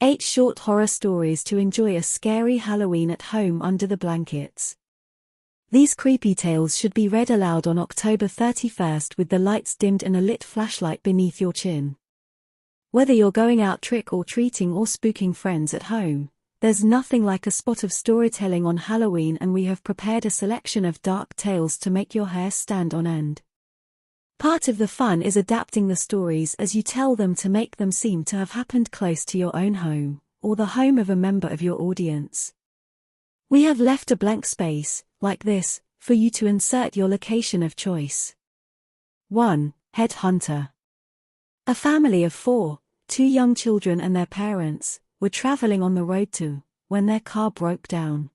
8 short horror stories to enjoy a scary Halloween at home under the blankets. These creepy tales should be read aloud on October 31st with the lights dimmed and a lit flashlight beneath your chin. Whether you're going out trick-or-treating or spooking friends at home, there's nothing like a spot of storytelling on Halloween, and we have prepared a selection of dark tales to make your hair stand on end. Part of the fun is adapting the stories as you tell them to make them seem to have happened close to your own home, or the home of a member of your audience. We have left a blank space, like this, for you to insert your location of choice. 1. Headhunter. A family of 4, 2 young children and their parents, were traveling on the road when their car broke down.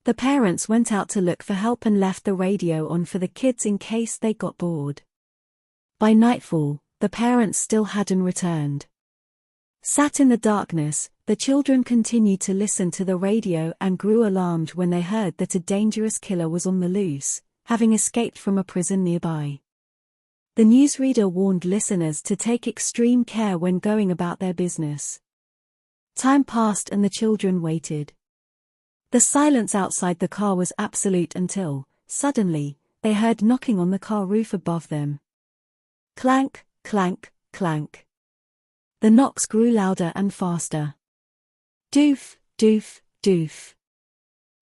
The parents went out to look for help and left the radio on for the kids in case they got bored. By nightfall, the parents still hadn't returned. Sat in the darkness, the children continued to listen to the radio and grew alarmed when they heard that a dangerous killer was on the loose, having escaped from a prison nearby. The newsreader warned listeners to take extreme care when going about their business. Time passed and the children waited. The silence outside the car was absolute until, suddenly, they heard knocking on the car roof above them. Clank, clank, clank. The knocks grew louder and faster. Doof, doof, doof.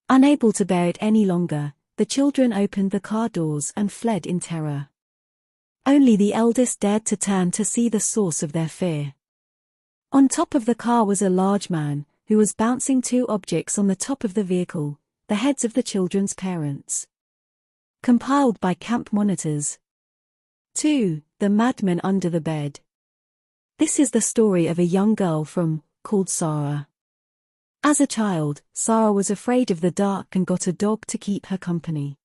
Unable to bear it any longer, the children opened the car doors and fled in terror. Only the eldest dared to turn to see the source of their fear. On top of the car was a large man, who was bouncing 2 objects on the top of the vehicle, the heads of the children's parents. Compiled by Camp Monitors. 2. The Madman Under the Bed. This is the story of a young girl called Sarah. As a child, Sarah was afraid of the dark and got a dog to keep her company.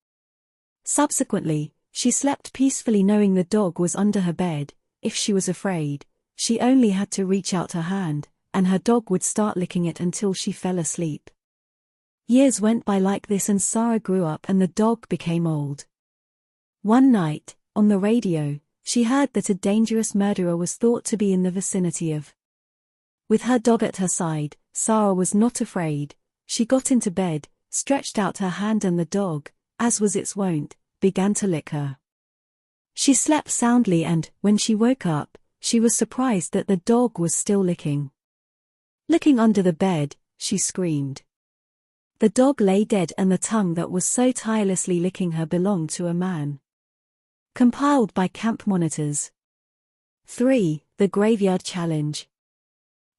Subsequently, she slept peacefully knowing the dog was under her bed. If she was afraid, she only had to reach out her hand, and her dog would start licking it until she fell asleep. Years went by like this and Sarah grew up and the dog became old. One night, on the radio, she heard that a dangerous murderer was thought to be in the vicinity of. With her dog at her side, Sarah was not afraid. She got into bed, stretched out her hand and the dog, as was its wont, began to lick her. She slept soundly and, when she woke up, she was surprised that the dog was still licking. Looking under the bed, she screamed. The dog lay dead and the tongue that was so tirelessly licking her belonged to a man. Compiled by Camp Monitors. 3. The Graveyard Challenge.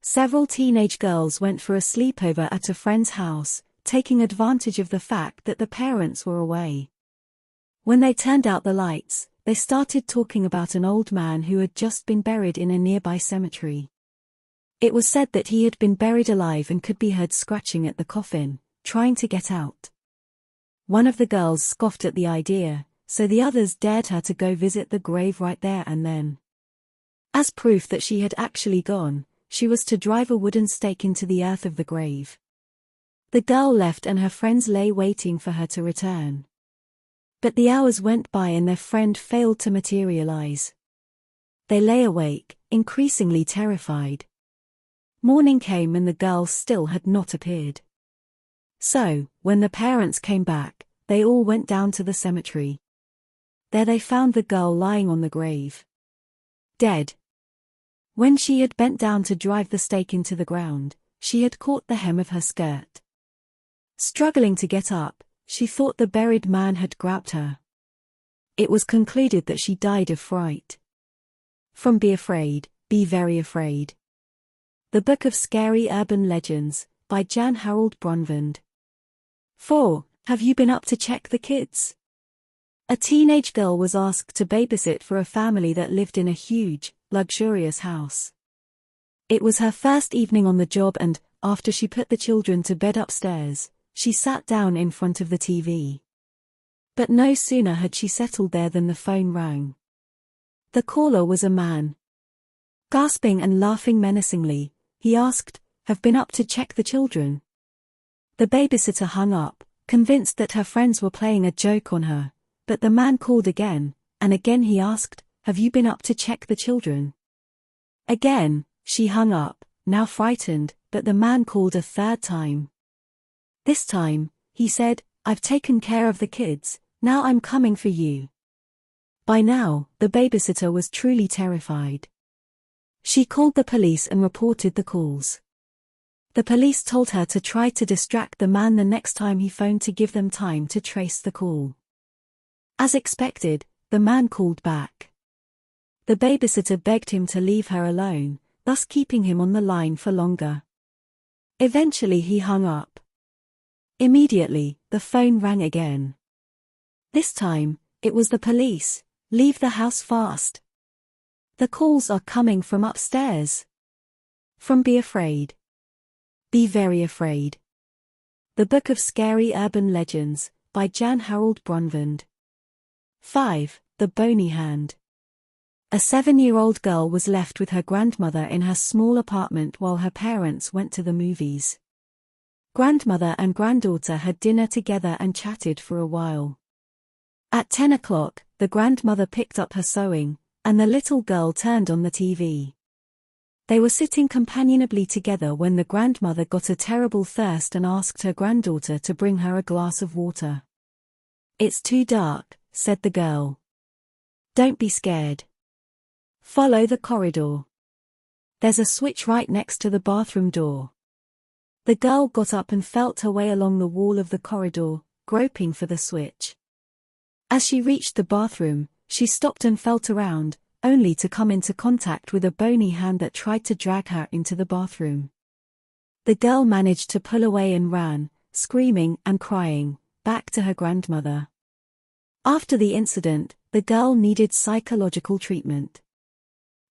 Several teenage girls went for a sleepover at a friend's house, taking advantage of the fact that the parents were away. When they turned out the lights, they started talking about an old man who had just been buried in a nearby cemetery. It was said that he had been buried alive and could be heard scratching at the coffin, trying to get out. One of the girls scoffed at the idea, so the others dared her to go visit the grave right there and then. As proof that she had actually gone, she was to drive a wooden stake into the earth of the grave. The girl left and her friends lay waiting for her to return. But the hours went by and their friend failed to materialize. They lay awake, increasingly terrified. Morning came and the girl still had not appeared. So, when the parents came back, they all went down to the cemetery. There they found the girl lying on the grave. Dead. When she had bent down to drive the stake into the ground, she had caught the hem of her skirt. Struggling to get up, she thought the buried man had grabbed her. It was concluded that she died of fright. From Be Afraid, Be Very Afraid. The Book of Scary Urban Legends, by Jan Harold Brunvand. 4. Have you been up to check the kids? A teenage girl was asked to babysit for a family that lived in a huge, luxurious house. It was her first evening on the job and, after she put the children to bed upstairs, she sat down in front of the TV. But no sooner had she settled there than the phone rang. The caller was a man. Gasping and laughing menacingly, he asked, "Have been up to check the children?" The babysitter hung up, convinced that her friends were playing a joke on her, but the man called again, and again he asked, "Have you been up to check the children?" Again, she hung up, now frightened, but the man called a third time. This time, he said, "I've taken care of the kids, now I'm coming for you." By now, the babysitter was truly terrified. She called the police and reported the calls. The police told her to try to distract the man the next time he phoned to give them time to trace the call. As expected, the man called back. The babysitter begged him to leave her alone, thus keeping him on the line for longer. Eventually he hung up. Immediately, the phone rang again. This time, it was the police. "Leave the house fast. The calls are coming from upstairs." From Be Afraid. Be Very Afraid. The Book of Scary Urban Legends, by Jan Harold Brunvand. 5. The Bony Hand. A 7-year-old girl was left with her grandmother in her small apartment while her parents went to the movies. Grandmother and granddaughter had dinner together and chatted for a while. At 10 o'clock, the grandmother picked up her sewing, and the little girl turned on the TV. They were sitting companionably together when the grandmother got a terrible thirst and asked her granddaughter to bring her a glass of water. "It's too dark," said the girl. "Don't be scared. Follow the corridor. There's a switch right next to the bathroom door." The girl got up and felt her way along the wall of the corridor, groping for the switch. As she reached the bathroom, she stopped and felt around, only to come into contact with a bony hand that tried to drag her into the bathroom. The girl managed to pull away and ran, screaming and crying, back to her grandmother. After the incident, the girl needed psychological treatment.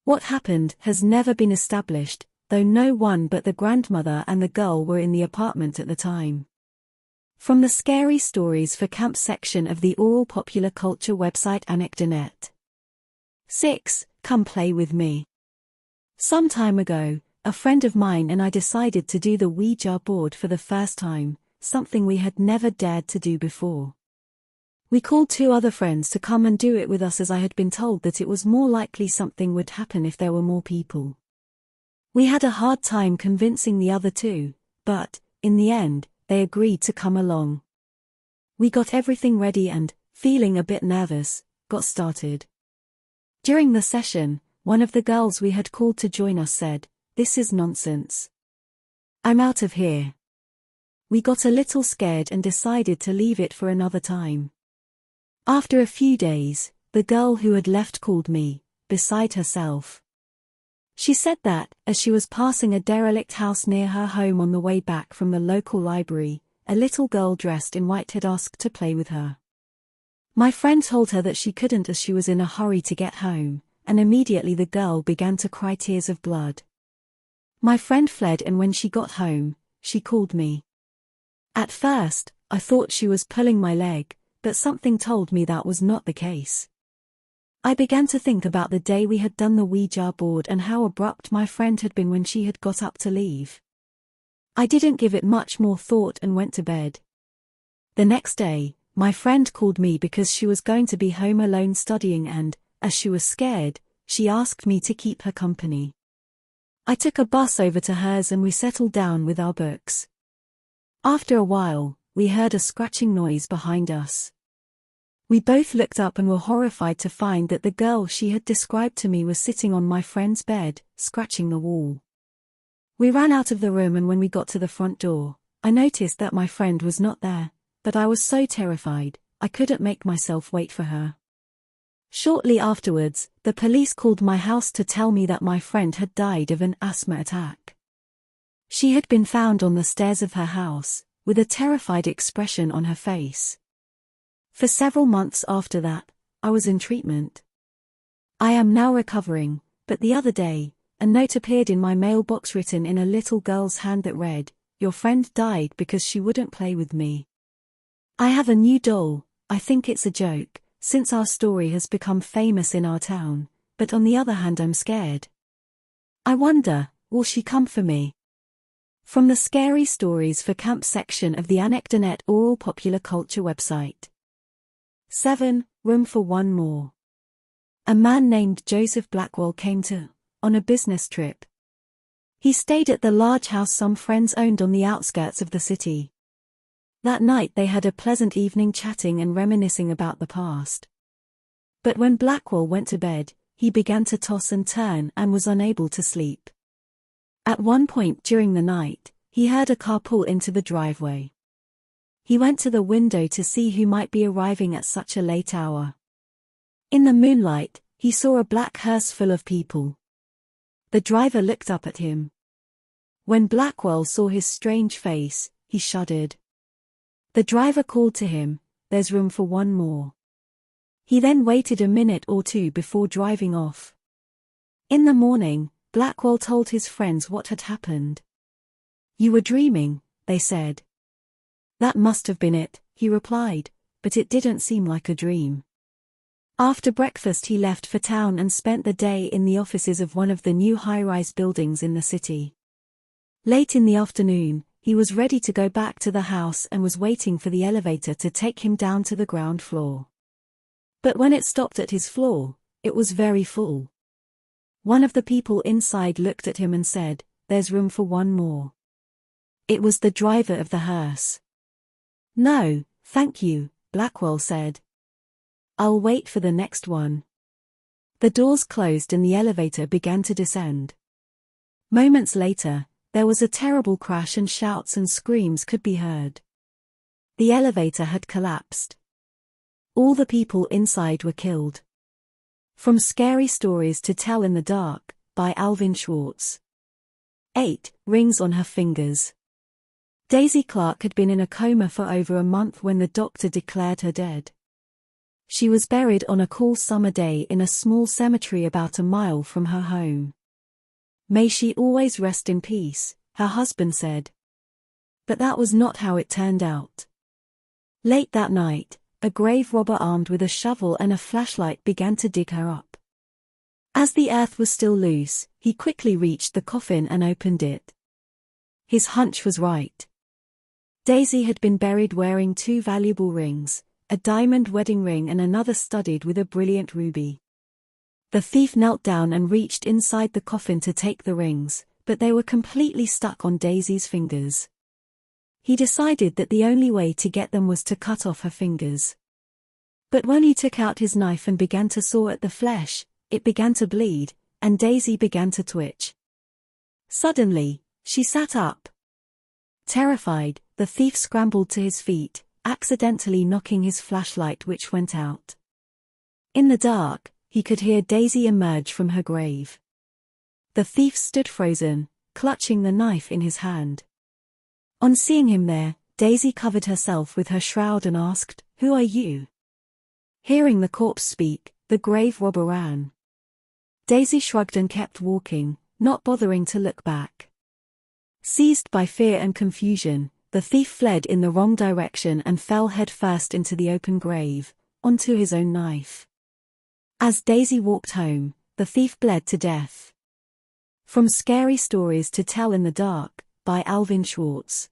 What happened has never been established, though no one but the grandmother and the girl were in the apartment at the time. From the Scary Stories for Camp section of the Oral Popular Culture website Anecdonet. 6. Come Play With Me. Some time ago, a friend of mine and I decided to do the Ouija board for the first time, something we had never dared to do before. We called 2 other friends to come and do it with us, as I had been told that it was more likely something would happen if there were more people. We had a hard time convincing the other 2, but, in the end, they agreed to come along. We got everything ready and, feeling a bit nervous, got started. During the session, one of the girls we had called to join us said, "This is nonsense. I'm out of here." We got a little scared and decided to leave it for another time. After a few days, the girl who had left called me, beside herself. She said that, as she was passing a derelict house near her home on the way back from the local library, a little girl dressed in white had asked to play with her. My friend told her that she couldn't as she was in a hurry to get home, and immediately the girl began to cry tears of blood. My friend fled, and when she got home, she called me. At first, I thought she was pulling my leg, but something told me that was not the case. I began to think about the day we had done the Ouija board and how abrupt my friend had been when she had got up to leave. I didn't give it much more thought and went to bed. The next day, my friend called me because she was going to be home alone studying and, as she was scared, she asked me to keep her company. I took a bus over to hers and we settled down with our books. After a while, we heard a scratching noise behind us. We both looked up and were horrified to find that the girl she had described to me was sitting on my friend's bed, scratching the wall. We ran out of the room, and when we got to the front door, I noticed that my friend was not there, but I was so terrified, I couldn't make myself wait for her. Shortly afterwards, the police called my house to tell me that my friend had died of an asthma attack. She had been found on the stairs of her house, with a terrified expression on her face. For several months after that, I was in treatment. I am now recovering, but the other day, a note appeared in my mailbox written in a little girl's hand that read, "Your friend died because she wouldn't play with me. I have a new doll. I think it's a joke, since our story has become famous in our town, but on the other hand I'm scared. I wonder, will she come for me?" From the Scary Stories for Camp section of the Anecdonet Oral Popular Culture website. 7. Room for One More. A man named Joseph Blackwell came on a business trip. He stayed at the large house some friends owned on the outskirts of the city. That night they had a pleasant evening chatting and reminiscing about the past. But when Blackwell went to bed, he began to toss and turn and was unable to sleep. At one point during the night, he heard a car pull into the driveway. He went to the window to see who might be arriving at such a late hour. In the moonlight, he saw a black hearse full of people. The driver looked up at him. When Blackwell saw his strange face, he shuddered. The driver called to him, "There's room for one more." He then waited a minute or two before driving off. In the morning, Blackwell told his friends what had happened. "You were dreaming," they said. "That must have been it," he replied, "but it didn't seem like a dream." After breakfast he left for town and spent the day in the offices of one of the new high-rise buildings in the city. Late in the afternoon, he was ready to go back to the house and was waiting for the elevator to take him down to the ground floor. But when it stopped at his floor, it was very full. One of the people inside looked at him and said, "There's room for one more." It was the driver of the hearse. "No, thank you," Blackwell said. "I'll wait for the next one." The doors closed and the elevator began to descend. Moments later, there was a terrible crash and shouts and screams could be heard. The elevator had collapsed. All the people inside were killed. From Scary Stories to Tell in the Dark, by Alvin Schwartz. 8 Rings on her fingers. Daisy Clark had been in a coma for over a month when the doctor declared her dead. She was buried on a cool summer day in a small cemetery about a mile from her home. "May she always rest in peace," her husband said. But that was not how it turned out. Late that night, a grave robber armed with a shovel and a flashlight began to dig her up. As the earth was still loose, he quickly reached the coffin and opened it. His hunch was right. Daisy had been buried wearing 2 valuable rings, a diamond wedding ring and another studded with a brilliant ruby. The thief knelt down and reached inside the coffin to take the rings, but they were completely stuck on Daisy's fingers. He decided that the only way to get them was to cut off her fingers. But when he took out his knife and began to saw at the flesh, it began to bleed, and Daisy began to twitch. Suddenly, she sat up. Terrified, the thief scrambled to his feet, accidentally knocking his flashlight which went out. In the dark, he could hear Daisy emerge from her grave. The thief stood frozen, clutching the knife in his hand. On seeing him there, Daisy covered herself with her shroud and asked, "Who are you?" Hearing the corpse speak, the grave robber ran. Daisy shrugged and kept walking, not bothering to look back. Seized by fear and confusion, the thief fled in the wrong direction and fell headfirst into the open grave, onto his own knife. As Daisy walked home, the thief bled to death. From Scary Stories to Tell in the Dark, by Alvin Schwartz.